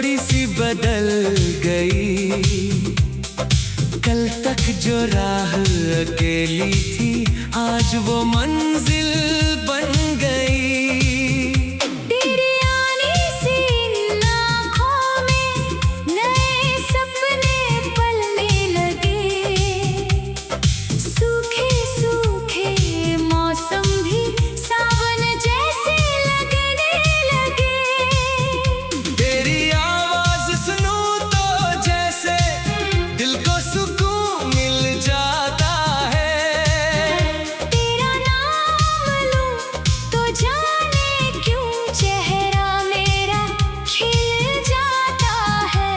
थोड़ी सी बदल गई। कल तक जो राह अकेली थी आज वो मंजिल बन गई। तेरे आने से इन आँखों में नए सपने पलने लगे। सूखे सूखे मौसम भी सावन जैसे लगने लगे। तेरी आवाज सुनूं तो जैसे दिल को सुकून मिल जाता है। तेरा नाम लूं तो जाने क्यों चेहरा मेरा खिल जाता है।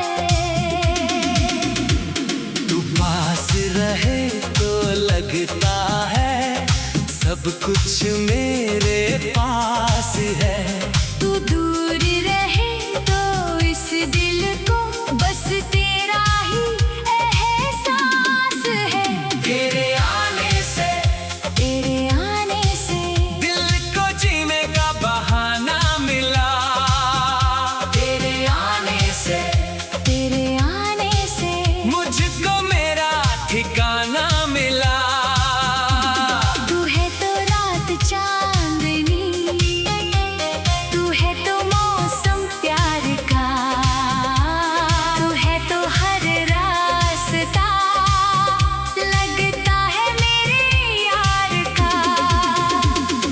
तू पास रहे तो लगता है सब कुछ मेरे पास है। तू दूर रहे तो इस दिल को बस तेरा ही एहसास है। तेरे आने से दिल को जीने का बहाना मिला। तेरे आने से मुझको मेरा ठिकाना मिला। तू है तो रात चांदनी, तू है तो मौसम प्यार का, तू है तो हर रास्ता लगता है मेरे यार का।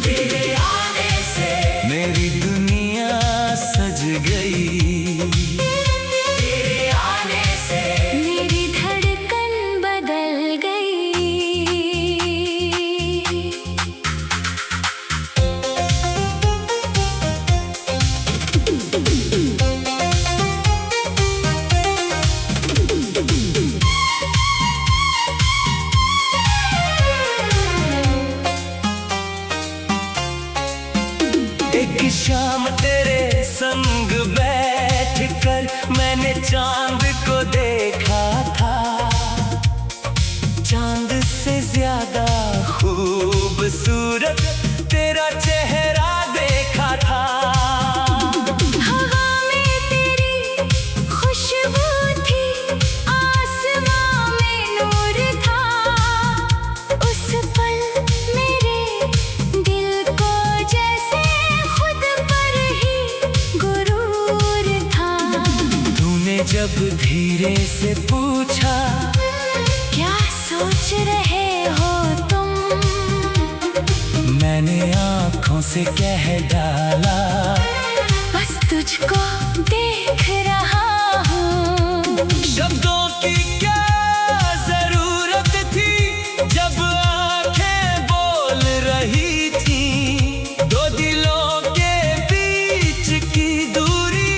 तेरे आने से मेरी दुनिया सज गई। तेरे आने से मेरी धड़कन बदल गई। एक शाम तेरे संग बैठ कर मैंने चांद को देखा था। चांद से ज्यादा खूबसूरत तेरा चेहरा देखा था। हवा में तेरी खुशबू थी, आसमां में नूर था। उस पल मेरे दिल को जैसे खुद पर ही गुरूर था। तूने जब धीरे से पूछा क्या सोच रहे हो तुम, मैंने आंखों से कह डाला बस तुझको देख रहा हूँ। शब्दों की क्या जरूरत थी जब आंखें बोल रही थी। दो दिलों के बीच की दूरी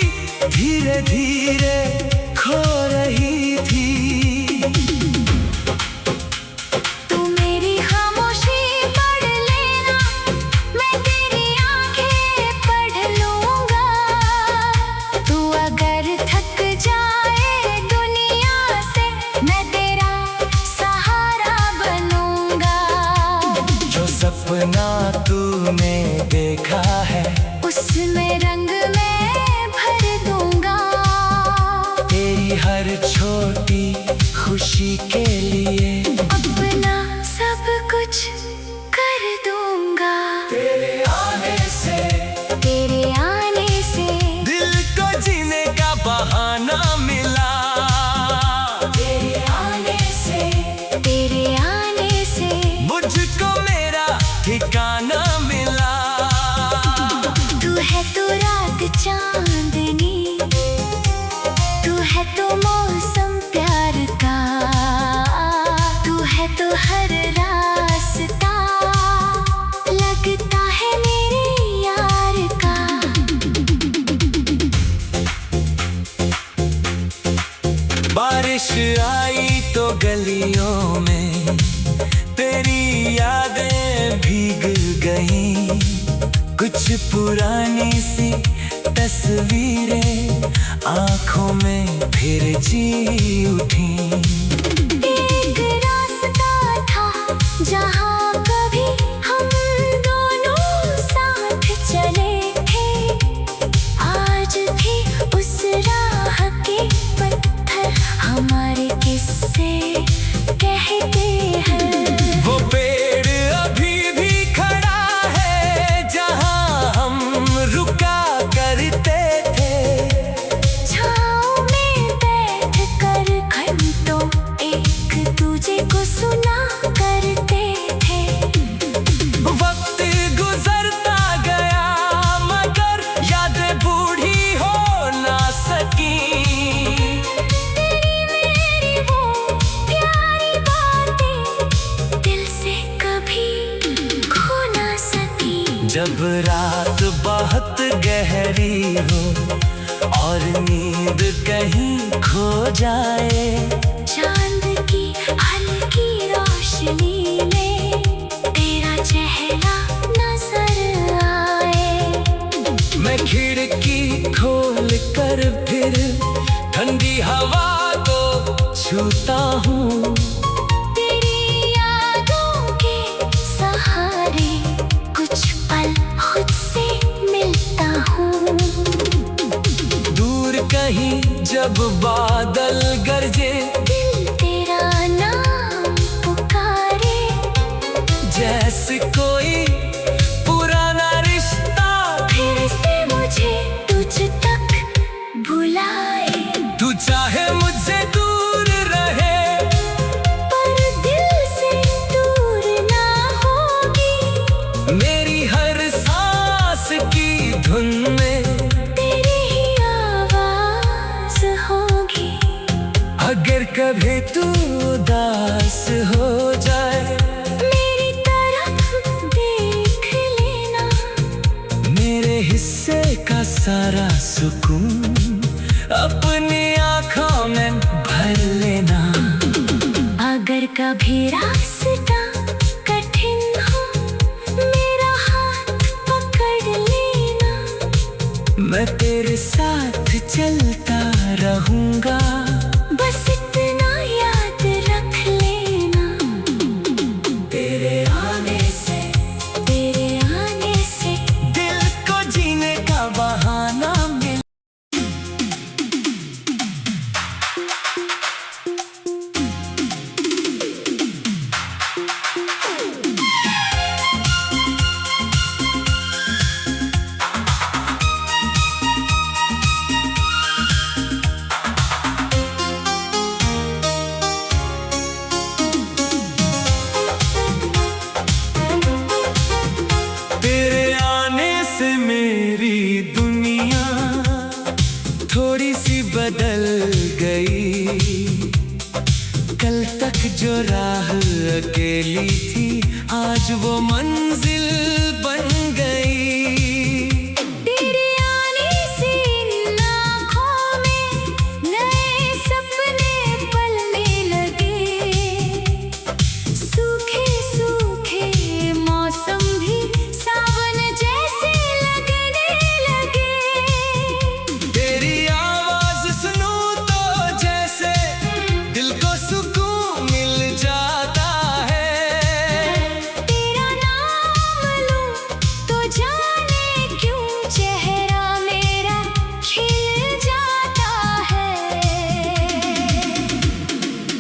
धीरे धीरे खो रही थी। तू मेरी खामोशी पढ़ लेना, मैं तेरी आंखें पढ़ लूंगा। तू अगर थक जाए दुनिया से मैं तेरा सहारा बनूंगा। जो सपना तूने देखा है उसमें रंग मैं भर दूंगा। तेरी हर छोटी खुशी के लिए अपना सब कुछ कर दूंगा। तेरे आने से दिल को जीने का बहाना मिला। तेरे आने से मुझको मेरा ठिकाना मिला। तू है तो रात चांदनी, तू है तो मौसम प्यार का, तू है तो हर रास्ता लगता है मेरे यार का। बारिश आई तो गलियों में तेरी यादें भीग गईं। कुछ पुरानी सी तस्वीरें आंखों में फिर जी उठी। एक रास्ता था जहाँ कभी हम दोनों साथ चले थे, आज भी उस राह शहरी हो और नींद कहीं खो जाए। चांद की हल्की रोशनी में तेरा चेहरा नजर आए। मैं खिड़की खोल कर फिर ठंडी हवा को छूता हूँ। तेरी यादों के सहारे कुछ पल खुद से मिलता हूँ। दूर कहीं जब बादल गरजे, दिल तेरा नाम पुकारे। जैसे कोई पुराना रिश्ता फिर से मुझे तुझ तक बुलाए। तू चाहे मुझसे दूर रहे, पर दिल से दूर ना होगी। मेरी हर सांस की धुन में तेरी ही आवाज होगी। अगर कभी तू उदास हो जाए, मेरी तरफ देख लेना। मेरे हिस्से का सारा सुकून अपनी आँखों में भर लेना। अगर कभी रास्ता कठिन हो, मेरा हाथ पकड़ लेना। मैं तेरे साथ चलता रहूंगा। बस इतना याद रख लेना। तेरे आने से दिल को जीने का बहाना मिला। तेरे आने से मेरी दुनिया थोड़ी सी बदल गई। कल तक जो राह अकेली थी, आज वो मंजिल बन गई। तेरे आने से इन आँखों में नए सपने पलने लगे। सूखे सूखे मौसम भी सावन जैसे लगने लगे। तेरी आवाज सुनूं तो जैसे दिल को सुकून मिल जाता है। तेरा नाम लूं तो जाने क्यों चेहरा मेरा खिल जाता है।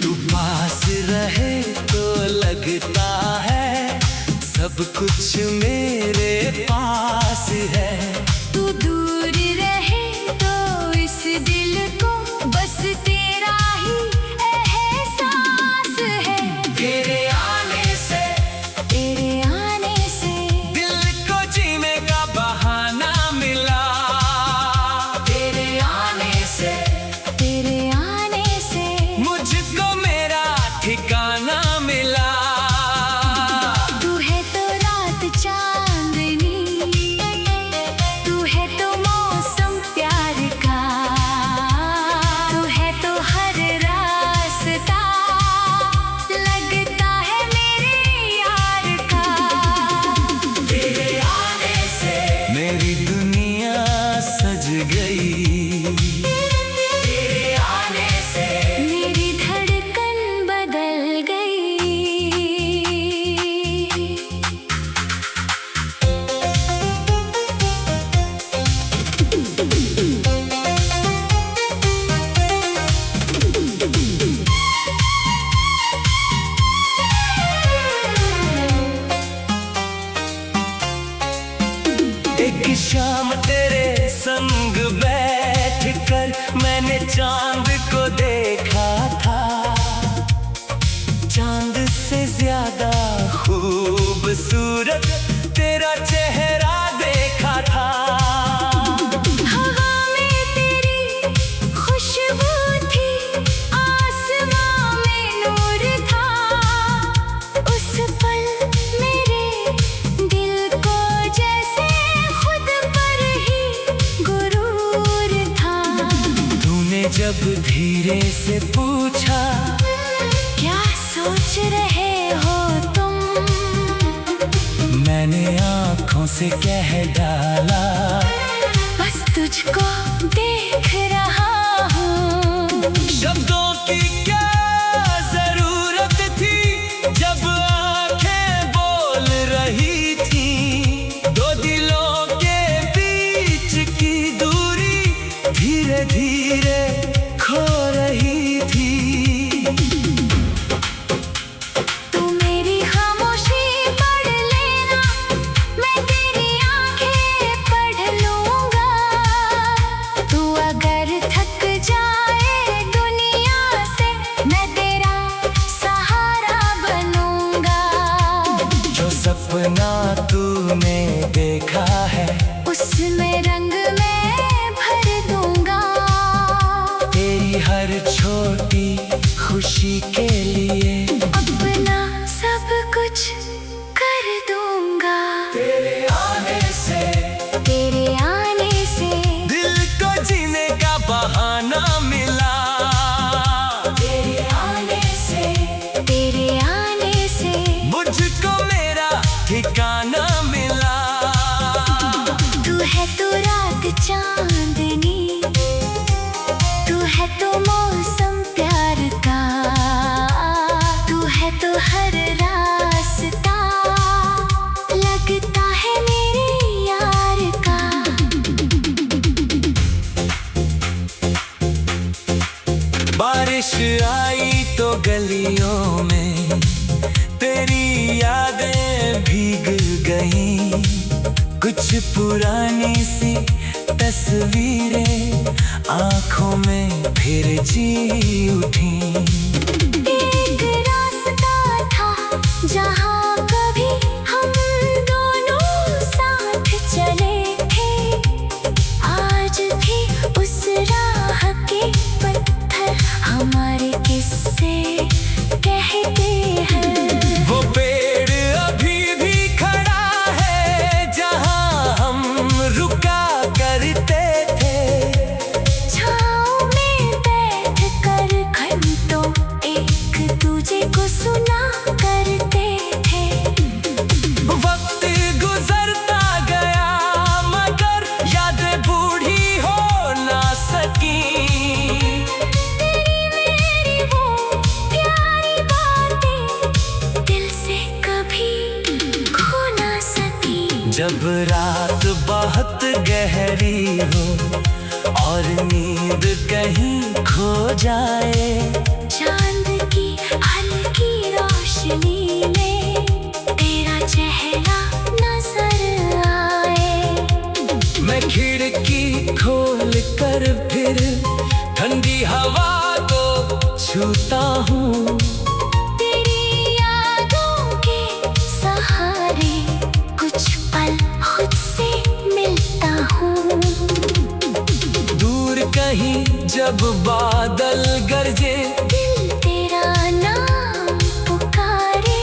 तू पास रहे तो लगता है सब कुछ मेरे पास है। तू दूर रहे तो इस दिल को बस तेरा ही एहसास है। तेरे आने से दिल को जीने का बहाना मिला। तेरे आने से मुझको मेरा ठिकाना मिला। तू है तो रात चांदनी, तू है तो मौसम प्यार का। तू है तो हर रास्ता लगता है मेरे यार का। तेरे आने से मेरी दुनिया सज गई। तेरे आने से मेरी धड़कन बदल गई। एक शाम तेरे संग बैठ जब धीरे से पूछा, क्या सोच रहे हो तुम? मैंने आँखों से कह डाला, बस तुझको देख रहा हूँ। शब्दों की क्या जरूरत थी जब आंखें बोल रही थी। दो दिलों के बीच की दूरी धीरे धीरे खो रही थी। तू मेरी खामोशी पढ़ लेना, मैं तेरी आंखें पढ़ लूंगा। तू अगर थक जाए दुनिया से, मैं तेरा सहारा बनूंगा। जो सपना तूने देखा है, उसमें रंग मैं भर दूंगा। तेरी हर छोटी खुशी के लिए अपना सब कुछ कर दूंगा। तेरे आने से, तेरे आने से दिल को जीने का बहाना मिला। तेरे आने से, तेरे आने से मुझको मेरा ठिकाना मिला। तू है तो रात चांदनी, तू है तो मौसम प्यार का, तू है तो हर रास्ता लगता है मेरे यार का। बारिश आई तो गलियों में तेरी यादें भीग गईं। कुछ पुरानी सी तस्वीरें आंखों में फिर जी उठी। एक रास्ता था जहाँ कभी हम दोनों साथ चले थे, आज भी उस राह के पत्थर हमारे किस्से कहते हैं। वो पेड़ अभी भी खड़ा है जहाँ हम रुका करते थे। छाँव में बैठ कर घंटों एक दूजे को सुना करते थे। वक्त गुजरता गया मगर यादें बूढ़ी हो ना सकी। तेरी मेरी वो प्यारी बातें दिल से कभी खो ना सकी। जब रात बहुत गहरी हो और नींद कहीं खो जाए, चांद की हल्की रोशनी में तेरा चेहरा नजर आए। मैं खिड़की खोल कर फिर ठंडी हवा को छूता हूँ। तेरी यादों के सहारे कुछ पल खुद से मिलता हूँ। दूर कहीं जब बादल गरजे, दिल तेरा नाम पुकारे।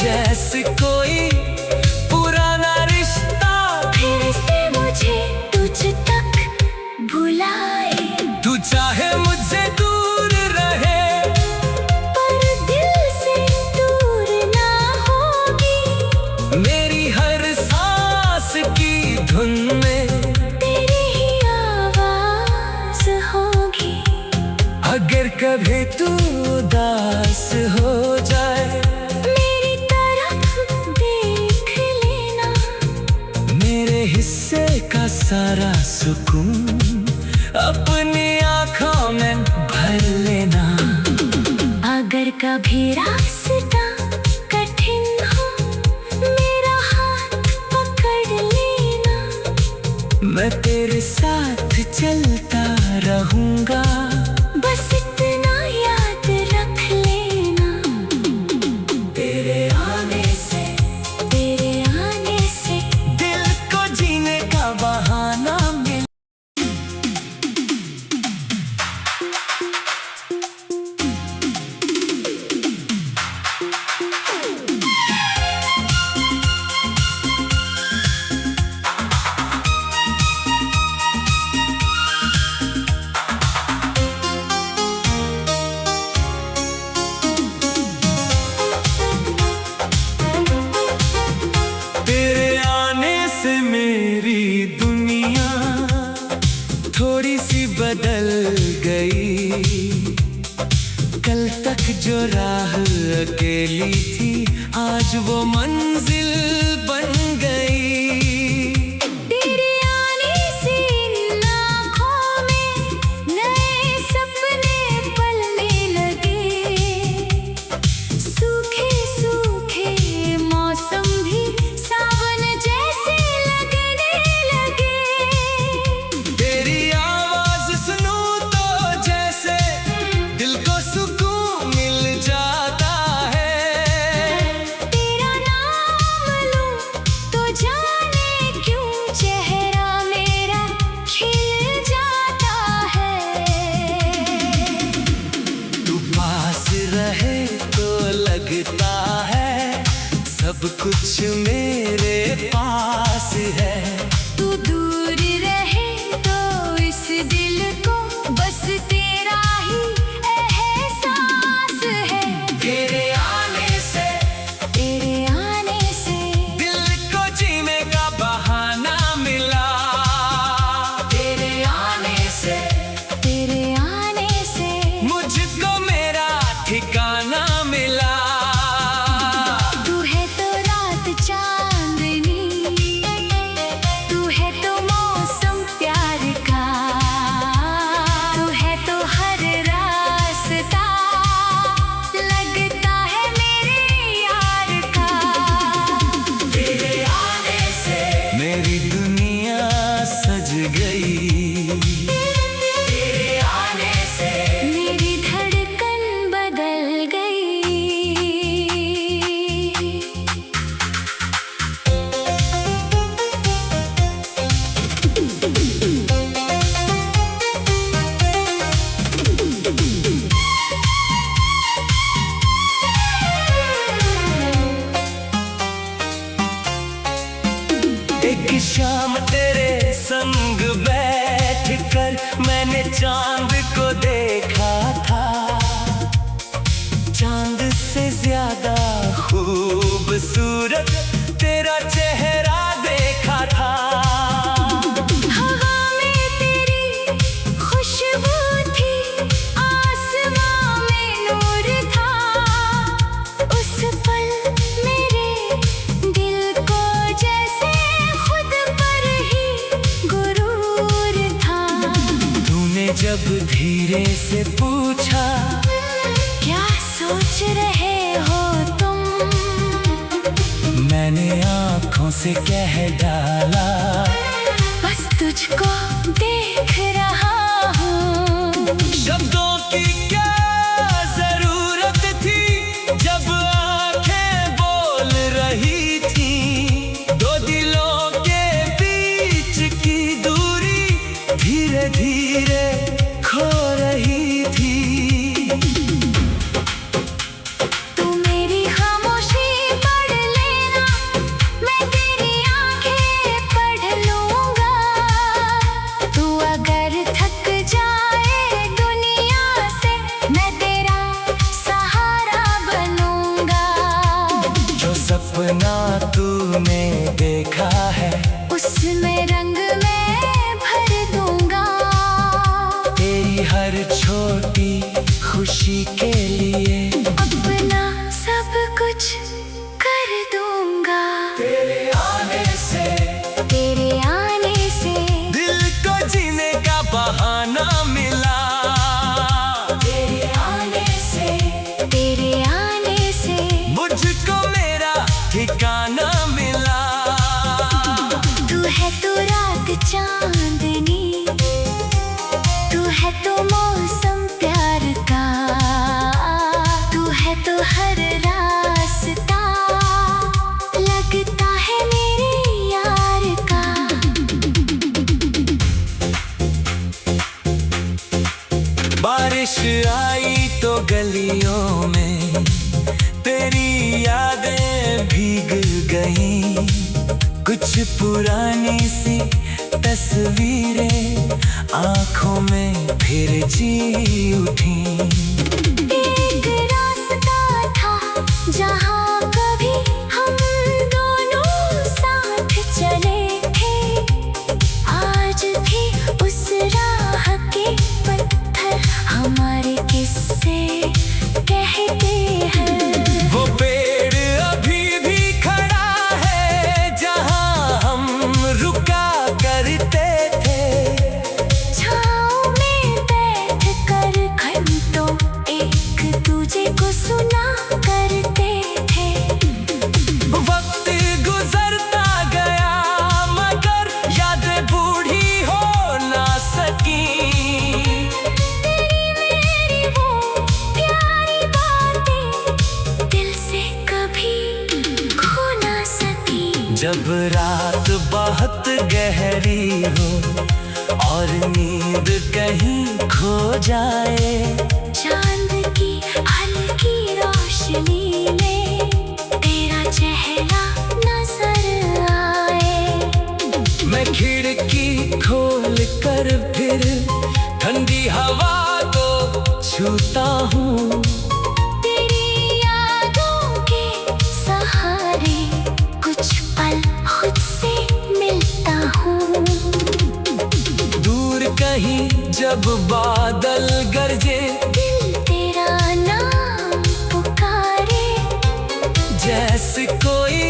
जैसे कोई पुराना रिश्ता फिर से मुझे तुझ तक बुलाए। तू चाहे मुझसे दूर रहे, पर दिल से दूर ना होगी। मेरी हर सांस की धुन में तेरी ही आवाज होगी। अगर कभी तू उदास हो जाए, मेरी तरफ देख लेना। मेरे हिस्से का सारा सुकून अपनी आँखों में भर लेना। अगर कभी रास्ता कठिन हो, मेरा हाथ पकड़ लेना। मैं तेरे साथ चलता रहूंगा। बस इतना याद रख लेना। तेरे आने से, तेरे आने से दिल को जीने का बहाना मिला। थोड़ी सी बदल गई। कल तक जो राह अकेली थी आज वो मंजिल बन गई। तेरे आने से इन आँखों में नए सपने पलने लगे। सूखे सूखे मौसम भी सावन जैसे लगने लगे। तेरी आवाज सुनूं तो जैसे दिल को सुकून मिल जाता है। तेरा नाम लूं तो जाने क्यों चेहरा मेरा खिल जाता है। तू पास रहे तो लगता है सब कुछ मेरे पास है। तू दूर रहे तो इस दिल को बस तेरा ही एहसास है। तेरे आने से तेरे आने से दिल को जीने का बहाना मिला। तेरे आने से तेरे आने से मुझको मेरा ठिकाना मिला। तू है तो रात चांदनी, तू है तो मौसम प्यार का, तू है तो हर रास्ता लगता है मेरे यार का। तेरे आने से मेरी दुनिया सज गई। तेरे आने से मेरी धड़कन बदल गई। एक शाम तेरे संग बैठकर मैंने चांद को देखा था। चांद से ज्यादा खूबसूरत तेरा चेहरा देखा था। हवा में तेरी खुशबू थी, आसमां में नूर था। उस पल मेरे दिल को जैसे खुद पर ही गुरूर था। तूने जब धीरे से पूछा क्या सोच रहे हो तुम, मैंने आंखों से कह डाला बस तुझको देख रहा हूँ। शब्दों की क्या जरूरत थी जब आंखें बोल रही थी। दो दिलों के बीच की दूरी धीरे धीरे खो रही थी। तू मेरी खामोशी पढ़ लेना, मैं तेरी आंखें पढ़ लूंगा। तू अगर थक जाए दुनिया से मैं तेरा सहारा बनूंगा। जो सपना तूने देखा है उसमें रंग मैं भर दूंगा। तेरी हर छोटी खुशी के लिए अपना सब कुछ कर दूंगा। तेरे आने से तेरे आने से दिल को जीने का बहाना मिला। तेरे आने से तेरे आने से मुझको मेरा ठिकाना मिला। तू है तो रात चांदनी, तू है तो मौसम प्यार का, तू है तो हर रास्ता लगता है मेरे यार का। बारिश आई तो गलियों में तेरी यादें भीग गईं। कुछ पुरानी सी तस्वीरें आंखों में फिर जी उठी। एक रास्ता था जहाँ कभी हम दोनों साथ चले थे, आज भी उस राह ठहरी हो और नींद कहीं खो जाए। चांद की हल्की रोशनी में तेरा चेहरा नजर आए। मैं खिड़की खोल कर फिर ठंडी हवा को छूता हूँ। तेरी यादों के सहारे कुछ पल खुद से मिलता हूँ। दूर कहीं जब बादल गरजे, दिल तेरा नाम पुकारे। जैसे कोई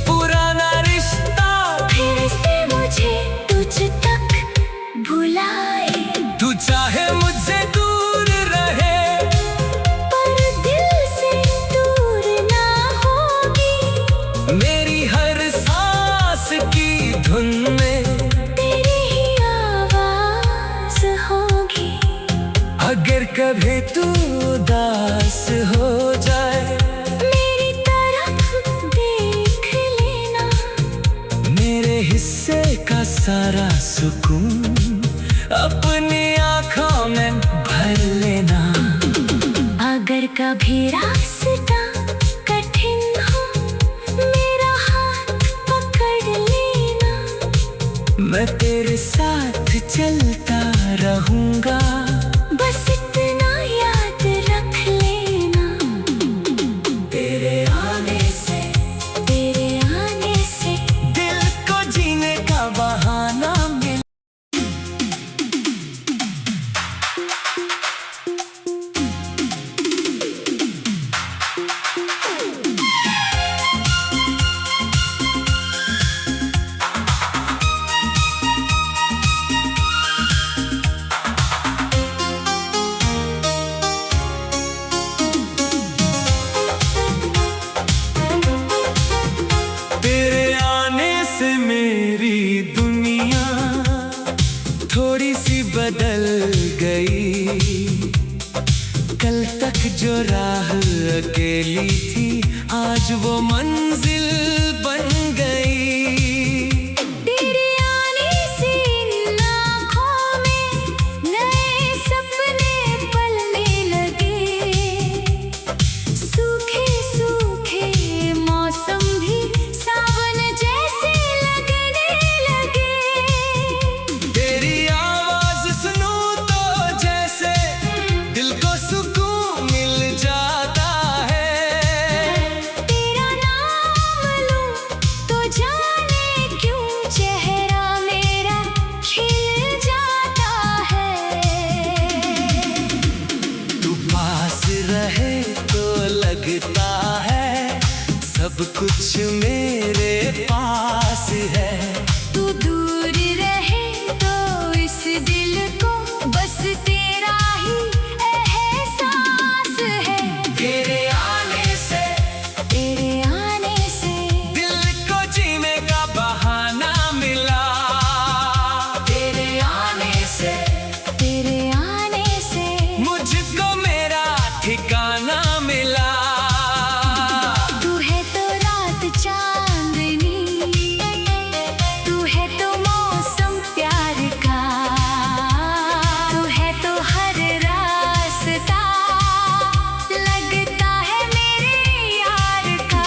पुराना रिश्ता फिर से मुझे तुझ तक बुलाए। तू चाहे मुझसे दूर रहे, पर दिल से दूर ना होगी। मेरी हर सांस की धुन में तेरी ही आवाज होगी। अगर कभी तू उदास हो जाए, मेरी तरफ देख लेना। मेरे हिस्से का सारा सुकून अपनी आँखों में भर लेना। अगर कभी रास्ता कठिन हो, मेरा हाथ पकड़ लेना। मैं तेरे साथ चलता रहूंगा, बस इतना याद रख लेना। तेरे आने से दिल को जीने का बहाना मिला। तेरे आने से मेरी दुनिया थोड़ी सी बदल गई। कल तक जो राह अकेली थी, आज वो मंजिल बन गई। तेरे आने से इन आँखों में नए सपने पलने लगे। सूखे सूखे मौसम भी सावन जैसे लगने लगे। तेरी आवाज सुनूं तो जैसे दिल को सुकून मिल जाता है। तेरा नाम लूं तो जाने क्यों चेहरा मेरा खिल जाता है। तू पास रहे तो लगता है सब कुछ मेरे पास है। तू दूर रहे तो इस दिल को बस तेरा ही एहसास है। तेरे आने से दिल को जीने का बहाना मिला। तेरे आने से मुझको मेरा ठिकाना मिला। तू है तो रात चांदनी, तू है तो मौसम प्यार का। तू है तो हर रास्ता लगता है मेरे यार का।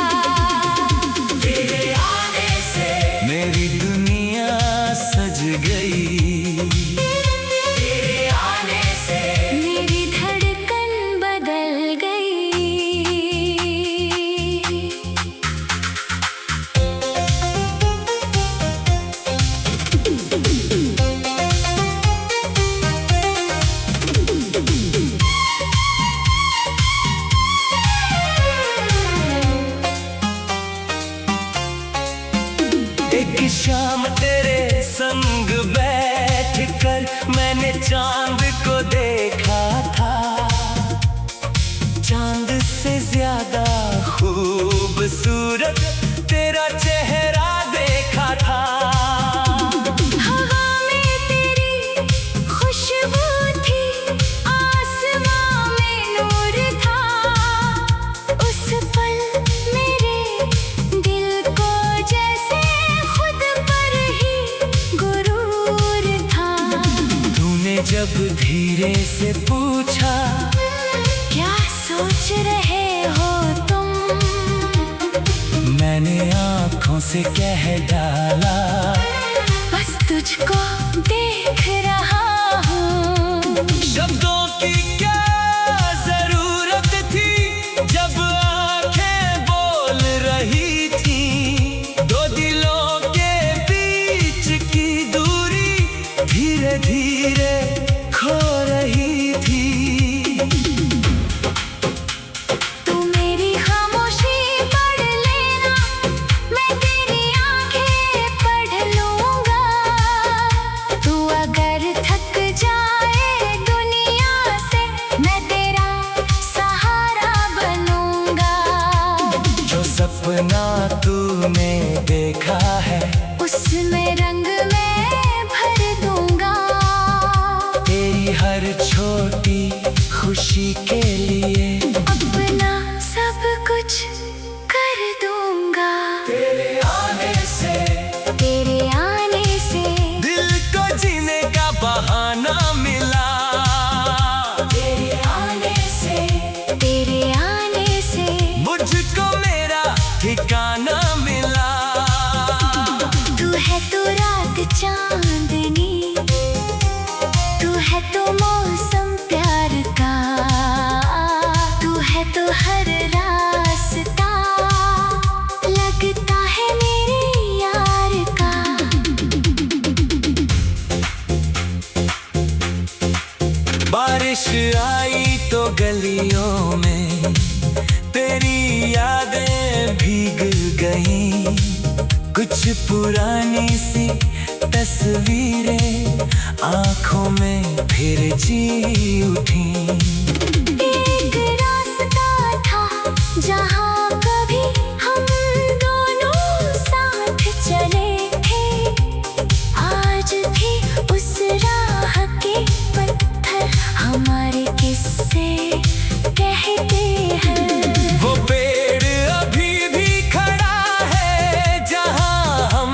तेरे आने से मेरी दुनिया सज गई। तेरे आने से मेरी धड़कन बदल गई। एक शाम तेरे संग बैठ कर मैंने चांद को देखा था। चांद से ज्यादा खूबसूरत तेरा चेहरा देखा था। हवा में तेरी खुशबू थी, आसमां में नूर था। उस पल मेरे दिल को जैसे खुद पर ही जब धीरे से पूछा, क्या सोच रहे हो तुम? मैंने आंखों से कह डाला, बस तुझको देख रहा हूँ। शब्दों की क्या जरूरत थी जब आंखें बोल रही थी। दो दिलों के बीच की दूरी धीरे धीरे खो रही थी। तू मेरी खामोशी पढ़ लेना, मैं तेरी आंखें पढ़ लूंगा। तू अगर थक जाए दुनिया से, मैं तेरा सहारा बनूंगा। जो सपना तूने देखा है, उसमें रंग मैं भर दूंगा। तेरी हर छोटी खुशी के लिए अपना सब कुछ कर दूंगा। तेरे आने से, तेरे आने से दिल को जीने का बहाना मिला। तेरे आने से, तेरे आने से मुझको मेरा ठिकाना मिला। तू है तो रात चांदनी, तू है तो मौसम प्यार का, तू है तो हर रास्ता लगता है मेरे यार का। बारिश आई तो गलियों में तेरी यादें भीग गईं। कुछ पुरानी सी तस्वीरें आंखों में फिर जी उठी। एक रास्ता था जहाँ कभी हम दोनों साथ चले थे, आज भी उस राह के पत्थर हमारे किस्से कहते हैं। वो पेड़ अभी भी खड़ा है जहाँ हम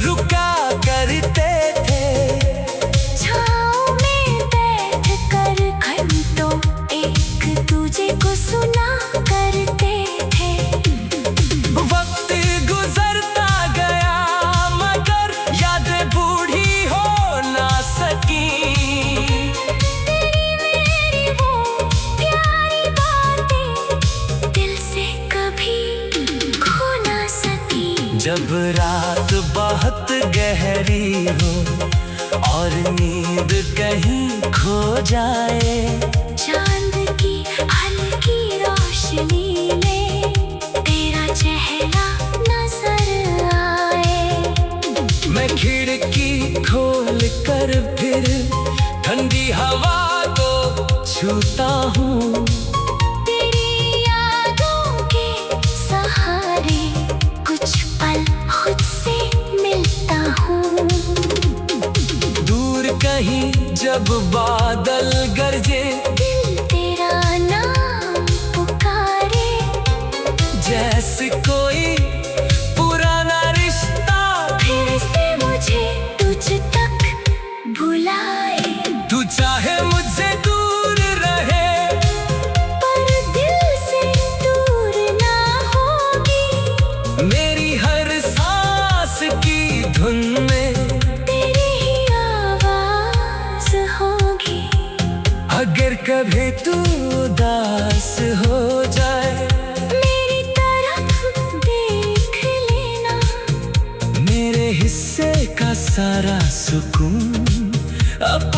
रुका करते थे। छाँव में बैठ कर घंटों एक दूजे को सुना करते थे। वक्त गुजरता गया मगर यादें बूढ़ी हो ना सकी। तेरी मेरी वो प्यारी बातें दिल से कभी खो ना सकी। जब रात बहुत गहरी हो और नींद कहीं खो जाए, चांद की हल्की रोशनी में तेरा चेहरा नजर आए। मैं खिड़की खोल कर फिर ठंडी हवा को छूता हूँ। तेरी यादों के सहारे कुछ पल खुद से मिलता हूँ। दूर कहीं जब बादल गरजे, दिल तेरा नाम पुकारे। जैसे कोई पुराना रिश्ता फिर से मुझे तुझ तक बुलाए। तू चाहे मुझसे दूर रहे, पर दिल से दूर ना होगी। मेरी हर सांस की धुन में तेरी ही आवाज होगी। अगर कभी तू उदास हो जाए, मेरी तरफ देख लेना। मेरे हिस्से का सारा सुकून अब